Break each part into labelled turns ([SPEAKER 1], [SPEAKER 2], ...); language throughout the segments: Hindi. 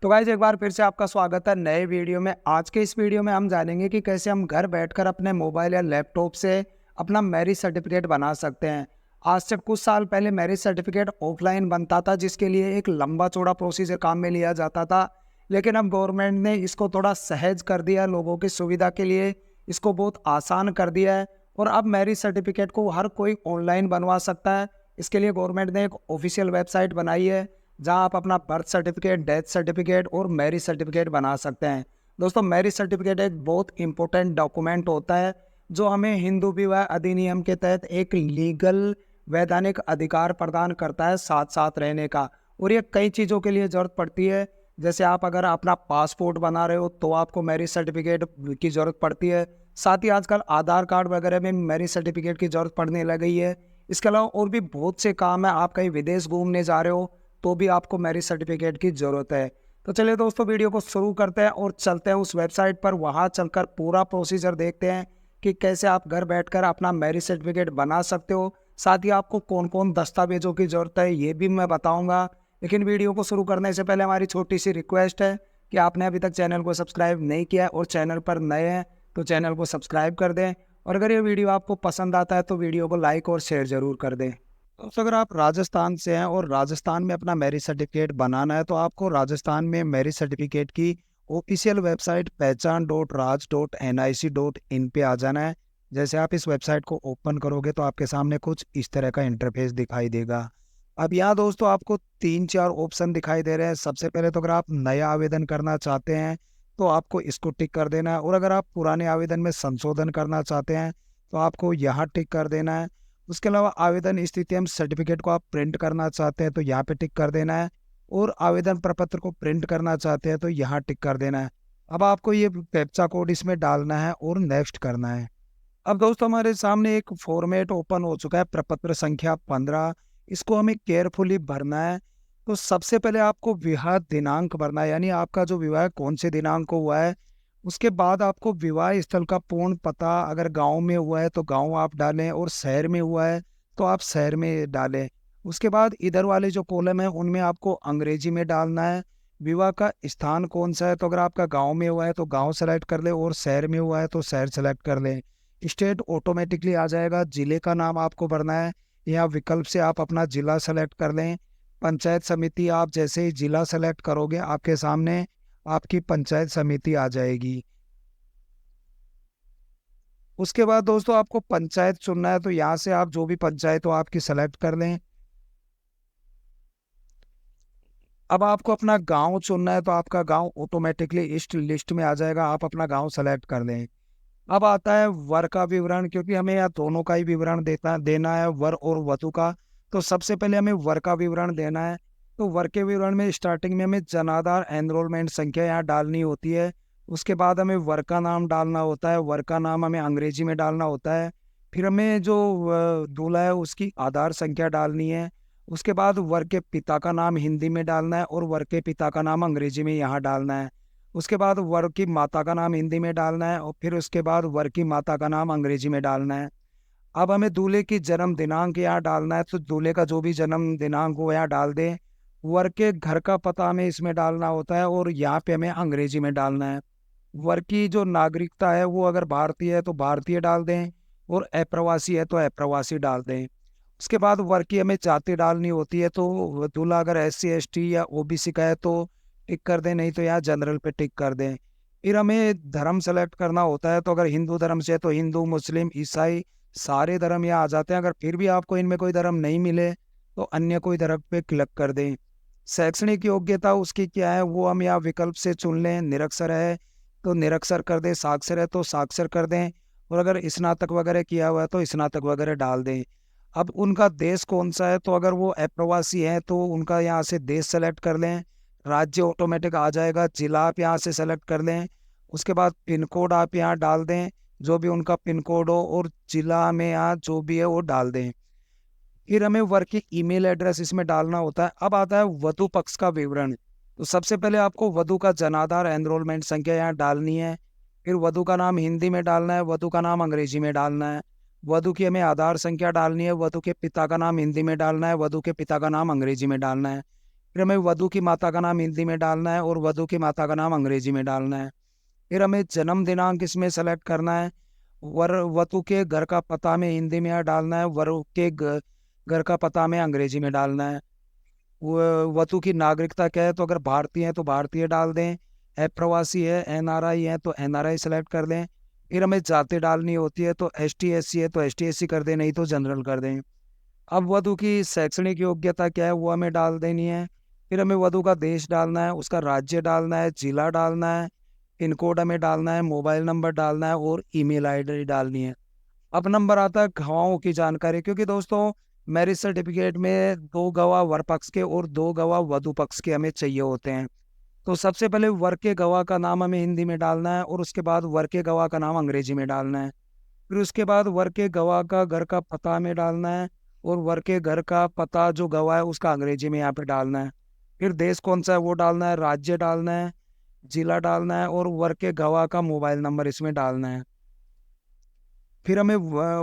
[SPEAKER 1] तो गाइस एक बार फिर से आपका स्वागत है नए वीडियो में। आज के इस वीडियो में हम जानेंगे कि कैसे हम घर बैठकर अपने मोबाइल या लैपटॉप से अपना मैरिज सर्टिफिकेट बना सकते हैं। आज से कुछ साल पहले मैरिज सर्टिफिकेट ऑफलाइन बनता था, जिसके लिए एक लंबा चौड़ा प्रोसीजर काम में लिया जाता था। लेकिन अब गवर्नमेंट ने इसको थोड़ा सहज कर दिया, लोगों की सुविधा के लिए इसको बहुत आसान कर दिया है और अब मैरिज सर्टिफिकेट को हर कोई ऑनलाइन बनवा सकता है। इसके लिए गवर्नमेंट ने एक ऑफिशियल वेबसाइट बनाई है, जहां आप अपना बर्थ सर्टिफिकेट, डेथ सर्टिफिकेट और मैरिज सर्टिफिकेट बना सकते हैं। दोस्तों, मैरिज सर्टिफिकेट एक बहुत इंपॉर्टेंट डॉक्यूमेंट होता है जो हमें हिंदू विवाह अधिनियम के तहत एक लीगल वैधानिक अधिकार प्रदान करता है साथ साथ रहने का। और ये कई चीज़ों के लिए ज़रूरत पड़ती है। जैसे आप अगर अपना पासपोर्ट बना रहे हो तो आपको मैरिज सर्टिफिकेट की ज़रूरत पड़ती है। साथ ही आजकल आधार कार्ड वगैरह में मैरिज सर्टिफिकेट की ज़रूरत पड़ने लग गई है। इसके अलावा और भी बहुत से काम है। आप कहीं विदेश घूमने जा रहे हो तो भी आपको मैरिज सर्टिफिकेट की ज़रूरत है। तो चलिए दोस्तों, वीडियो को शुरू करते हैं और चलते हैं उस वेबसाइट पर। वहाँ चलकर पूरा प्रोसीजर देखते हैं कि कैसे आप घर बैठकर अपना मैरिज सर्टिफिकेट बना सकते हो। साथ ही आपको कौन कौन दस्तावेजों की ज़रूरत है ये भी मैं बताऊँगा। लेकिन वीडियो को शुरू करने से पहले हमारी छोटी सी रिक्वेस्ट है कि आपने अभी तक चैनल को सब्सक्राइब नहीं किया है और चैनल पर नए हैं तो चैनल को सब्सक्राइब कर दें। और अगर ये वीडियो आपको पसंद आता है तो वीडियो को लाइक और शेयर ज़रूर कर दें। तो अगर आप राजस्थान से हैं और राजस्थान में अपना मैरिज सर्टिफिकेट बनाना है तो आपको राजस्थान में मैरिज सर्टिफिकेट की ऑफिशियल वेबसाइट pehchan.raj.nic.in पे आ जाना है। जैसे आप इस वेबसाइट को ओपन करोगे तो आपके सामने कुछ इस तरह का इंटरफेस दिखाई देगा। अब यहाँ दोस्तों आपको 3-4 ऑप्शन दिखाई दे रहे हैं। सबसे पहले तो अगर आप नया आवेदन करना चाहते हैं तो आपको इसको टिक कर देना है, और अगर आप पुराने आवेदन में संशोधन करना चाहते हैं तो आपको यहाँ टिक कर देना है। उसके अलावा आवेदन स्थिति एवं सर्टिफिकेट को आप प्रिंट करना चाहते हैं तो यहाँ पे टिक कर देना है, और आवेदन प्रपत्र को प्रिंट करना चाहते हैं तो यहाँ टिक कर देना है। अब आपको ये कैप्चा कोड इसमें डालना है और नेक्स्ट करना है। अब दोस्तों हमारे सामने एक फॉर्मेट ओपन हो चुका है, प्रपत्र संख्या 15। इसको हमें केयरफुली भरना है। तो सबसे पहले आपको विवाह दिनांक भरना है, यानी आपका जो विवाह कौन से दिनांक को हुआ है। उसके बाद आपको विवाह स्थल का पूर्ण पता, अगर गांव में हुआ है तो गांव आप डालें, और शहर में हुआ है तो आप शहर में डालें। उसके बाद इधर वाले जो कॉलम है उनमें आपको अंग्रेजी में डालना है। विवाह का स्थान कौन सा है, तो अगर आपका गांव में हुआ है तो गांव सेलेक्ट कर ले, और शहर में हुआ है तो शहर सेलेक्ट कर लें। स्टेट ऑटोमेटिकली आ जाएगा। जिले का नाम आपको भरना है, या विकल्प से आप अपना जिला सेलेक्ट कर लें। पंचायत समिति, आप जैसे ही जिला सेलेक्ट करोगे आपके सामने आपकी पंचायत समिति आ जाएगी। उसके बाद दोस्तों आपको पंचायत चुनना है, तो यहाँ से आप जो भी पंचायत हो आपकी सेलेक्ट कर लें। अब आपको अपना गांव चुनना है, तो आपका गांव ऑटोमेटिकली इस लिस्ट में आ जाएगा, आप अपना गांव सेलेक्ट कर लें। अब आता है वर का विवरण, क्योंकि हमें यहाँ दोनों का ही विवरण देना है, वर और वधू का। तो सबसे पहले हमें वर का विवरण देना है। तो वर के विवरण में स्टार्टिंग में हमें जनाधार एनरोलमेंट संख्या यहाँ डालनी होती है। उसके बाद हमें वर का नाम डालना होता है, वर का नाम हमें अंग्रेजी में डालना होता है। फिर हमें जो दूल्हा है उसकी आधार संख्या डालनी है। उसके बाद वर के पिता का नाम हिंदी में डालना है, और वर के पिता का नाम अंग्रेजी में यहाँ डालना है। उसके बाद वर की माता का नाम हिंदी में डालना है, और फिर उसके बाद वर की माता का नाम अंग्रेजी में डालना है। अब हमें दूल्हे की जन्म दिनांक यहाँ डालना है, तो दूल्हे का जो भी जन्म दिनांक हो यहाँ डाल दें। वर के घर का पता हमें इसमें डालना होता है, और यहाँ पे हमें अंग्रेजी में डालना है। वर की जो नागरिकता है वो अगर भारतीय है तो भारतीय डाल दें, और अप्रवासी है तो अप्रवासी डाल दें। उसके बाद वर की हमें जाति डालनी होती है, तो दूल्हा अगर SC ST या OBC का है तो टिक कर दें, नहीं तो यहाँ जनरल पे टिक कर दें। फिर हमें धर्म सेलेक्ट करना होता है, तो अगर हिंदू धर्म से है तो हिंदू, मुस्लिम, ईसाई सारे धर्म यहाँ आ जाते हैं। अगर फिर भी आपको इनमें कोई धर्म नहीं मिले तो अन्य कोई धर्म पे क्लिक कर दें। शैक्षणिक योग्यता उसकी क्या है वो हम यहाँ विकल्प से चुन लें। निरक्षर है तो निरक्षर कर दें, साक्षर है तो साक्षर कर दें, और अगर स्नातक वगैरह किया हुआ है तो स्नातक वगैरह डाल दें। अब उनका देश कौन सा है, तो अगर वो अप्रवासी है तो उनका यहाँ से देश सेलेक्ट कर लें। राज्य ऑटोमेटिक आ जाएगा, जिला आप यहाँ से सेलेक्ट कर लें। उसके बाद पिन कोड आप यहाँ डाल दें, जो भी उनका पिन कोड हो, और जिला में यहाँ जो भी है वो डाल दें। फिर हमें वर्क की ईमेल एड्रेस इसमें डालना होता है। अब आता है वधु पक्ष का विवरण। तो सबसे पहले आपको वधु का जनाधार एनरोलमेंट संख्या यहाँ डालनी है। फिर वधु का नाम हिंदी में डालना है, वधु का नाम अंग्रेजी में डालना है। वधु की हमें आधार संख्या डालनी है, वधु के पिता का नाम हिंदी में डालना है, वधु के पिता का नाम अंग्रेजी में डालना है। फिर हमें वधू की माता का नाम हिंदी में डालना है और वधू की माता का नाम अंग्रेजी में डालना है। फिर हमें जन्म दिनांक इसमें सेलेक्ट करना है। वर वधू के घर का पता में हिंदी में डालना है, वरु के घर का पता में अंग्रेजी में डालना है। वधू की नागरिकता क्या है, तो अगर भारतीय है तो भारतीय डाल दें, अप्रवासी है एनआरआई है तो एनआरआई सेलेक्ट कर दें। फिर हमें जाति डालनी होती है तो एसटी एससी है तो एसटी एससी कर दें, नहीं तो जनरल कर दें। अब वधु की शैक्षणिक योग्यता क्या है वो हमें डाल देनी है। फिर हमें वधु का देश डालना है, उसका राज्य डालना है, जिला डालना है, पिन कोड हमें डालना है, मोबाइल नंबर डालना है और ईमेल आईडी डालनी है। अब नंबर आता है गवाहों की जानकारी, क्योंकि दोस्तों मैरिज सर्टिफिकेट में 2 गवाह वर पक्ष के और 2 गवाह वधु पक्ष के हमें चाहिए होते हैं। तो सबसे पहले वर के गवाह का नाम हमें हिंदी में डालना है और उसके बाद वर के गवाह का नाम अंग्रेजी में डालना है। फिर उसके बाद वर के गवाह का घर का पता हमें डालना है और वर के घर का पता जो गवाह है उसका अंग्रेजी में यहाँ पे डालना है। फिर देश कौन सा है वो डालना है, राज्य डालना है, जिला डालना है और वर के गवाह का मोबाइल नंबर इसमें डालना है। फिर हमें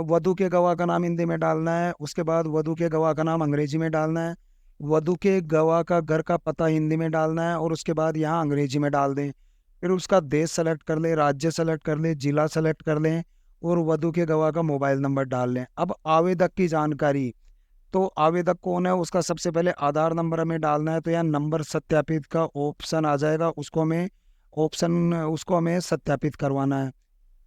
[SPEAKER 1] वधु के गवाह का नाम हिंदी में डालना है, उसके बाद वधु के गवाह का नाम अंग्रेजी में डालना है, वधु के गवाह का घर का पता हिंदी में डालना है और उसके बाद यहाँ अंग्रेजी में डाल दें। फिर उसका देश सेलेक्ट कर लें, राज्य सेलेक्ट कर लें, जिला सेलेक्ट कर लें और वधु के गवाह का मोबाइल नंबर डाल लें। अब आवेदक की जानकारी, तो आवेदक कौन है उसका सबसे पहले आधार नंबर हमें डालना है। तो यहाँ नंबर सत्यापित का ऑप्शन आ जाएगा, उसको हमें सत्यापित करवाना है।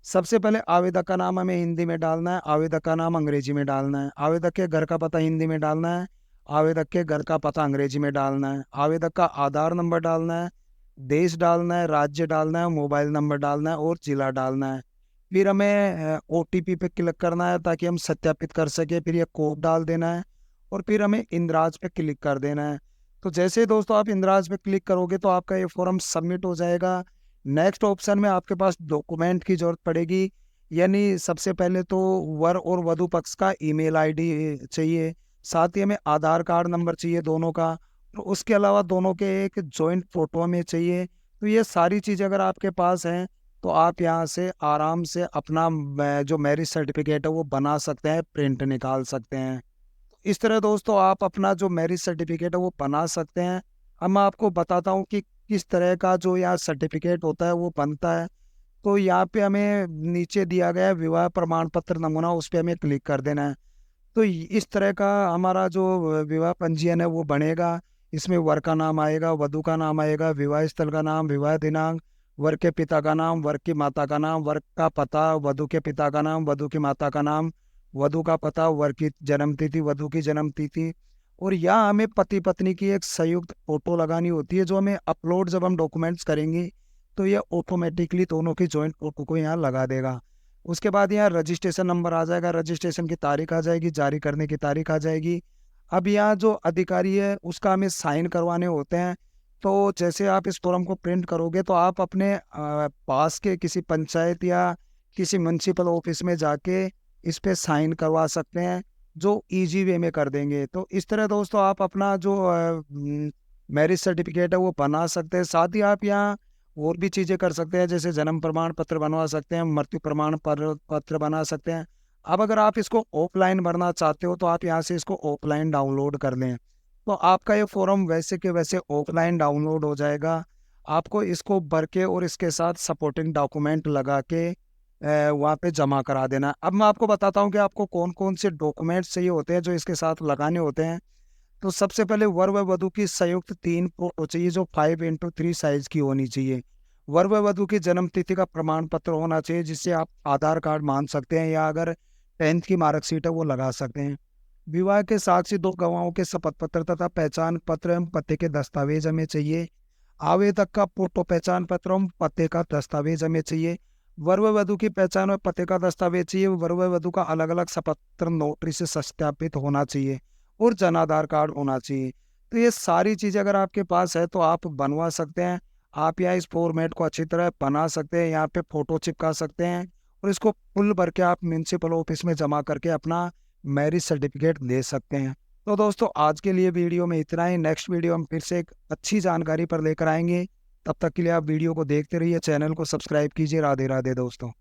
[SPEAKER 1] सबसे पहले आवेदक का नाम हमें हिंदी में डालना है, आवेदक का नाम अंग्रेजी में डालना है, आवेदक के घर का पता हिंदी में डालना है, आवेदक के घर का पता अंग्रेजी में डालना है, आवेदक का आधार नंबर डालना है, देश डालना है, राज्य डालना है, मोबाइल नंबर डालना है और जिला डालना है। फिर हमें ओटीपी पे क्लिक करना है ताकि हम सत्यापित कर सके। फिर ये कोड डाल देना है और फिर हमें इंद्राज पे क्लिक कर देना है। तो जैसे ही दोस्तों आप इंद्राज पे क्लिक करोगे तो आपका ये फॉर्म सबमिट हो जाएगा। नेक्स्ट ऑप्शन में आपके पास डॉक्यूमेंट की जरूरत पड़ेगी, यानी सबसे पहले तो वर और वधु पक्ष का ईमेल आईडी चाहिए, साथ ही हमें आधार कार्ड नंबर चाहिए दोनों का, तो उसके अलावा दोनों के एक जॉइंट फोटो हमें चाहिए। तो ये सारी चीज़ें अगर आपके पास हैं तो आप यहाँ से आराम से अपना जो मैरिज सर्टिफिकेट है वो बना सकते हैं, प्रिंट निकाल सकते हैं। इस तरह दोस्तों आप अपना जो मैरिज सर्टिफिकेट है वो बना सकते हैं। अब मैं आपको बताता हूँ कि किस तरह का जो यहाँ सर्टिफिकेट होता है वो बनता है। तो यहाँ पे हमें नीचे दिया गया है विवाह प्रमाण पत्र नमूना, उस पर हमें क्लिक कर देना है। तो इस तरह का हमारा जो विवाह पंजीयन है वो बनेगा। इसमें वर का नाम आएगा, वधु का नाम आएगा, विवाह स्थल का नाम, विवाह दिनांक, वर के पिता का नाम, वर की माता का नाम, वर का पता, वधु के पिता का नाम, वधु की माता का नाम, वधु का पता, वर की जन्म तिथि, वधु की जन्म तिथि। और यहाँ हमें पति पत्नी की एक संयुक्त फोटो लगानी होती है जो हमें अपलोड जब हम डॉक्यूमेंट्स करेंगे तो ये ऑटोमेटिकली दोनों की जॉइंट फोटो को यहाँ लगा देगा। उसके बाद यहाँ रजिस्ट्रेशन नंबर आ जाएगा, रजिस्ट्रेशन की तारीख आ जाएगी, जारी करने की तारीख आ जाएगी। अब यहाँ जो अधिकारी है उसका हमें साइन करवाने होते हैं। तो जैसे आप इस फॉर्म को प्रिंट करोगे तो आप अपने पास के किसी पंचायत या किसी म्युनिसिपल ऑफिस में जाके इस पे साइन करवा सकते हैं, जो इजी वे में कर देंगे। तो इस तरह दोस्तों आप अपना जो मैरिज सर्टिफिकेट है वो बना सकते हैं। साथ ही आप यहाँ और भी चीज़ें कर सकते हैं, जैसे जन्म प्रमाण पत्र बनवा सकते हैं, मृत्यु प्रमाण पत्र बना सकते हैं। अब अगर आप इसको ऑफलाइन भरना चाहते हो तो आप यहाँ से इसको ऑफलाइन डाउनलोड कर लें, तो आपका ये फॉर्म वैसे के वैसे ऑफलाइन डाउनलोड हो जाएगा। आपको इसको भर के और इसके साथ सपोर्टिंग डॉक्यूमेंट लगा के वहाँ पे जमा करा देना। अब मैं आपको बताता हूँ कि आपको कौन कौन से डॉक्यूमेंट्स चाहिए होते हैं जो इसके साथ लगाने होते हैं। तो सबसे पहले वर व वधु की संयुक्त 3 फोटो चाहिए जो 5x3 साइज की होनी चाहिए। वर व वधु की जन्म तिथि का प्रमाण पत्र होना चाहिए, जिससे आप आधार कार्ड मान सकते हैं या अगर 10th की मार्कशीट है वो लगा सकते हैं। विवाह के साथ ही 2 गवाहों के शपथ पत्र तथा पहचान पत्र एवं पते के दस्तावेज हमें चाहिए। आवेदक का फोटो पहचान पत्र एवं पते का दस्तावेज हमें चाहिए। वर व वधु की पहचान और पते का दस्तावेज चाहिए। वर व वधु का अलग अलग शपथ पत्र नोटरी से सत्यापित होना चाहिए और जन आधार कार्ड होना चाहिए। तो ये सारी चीज़ें अगर आपके पास है तो आप बनवा सकते हैं। आप यहाँ इस फॉर्मेट को अच्छी तरह बना सकते हैं, यहाँ पे फोटो चिपका सकते हैं और इसको फुल भर के आप म्यूनसिपल ऑफिस में जमा करके अपना मैरिज सर्टिफिकेट ले सकते हैं। तो दोस्तों आज के लिए वीडियो में इतना ही। नेक्स्ट वीडियो हम फिर से एक अच्छी जानकारी पर लेकर आएंगे। तब तक के लिए आप वीडियो को देखते रहिए, चैनल को सब्सक्राइब कीजिए। राधे राधे दोस्तों।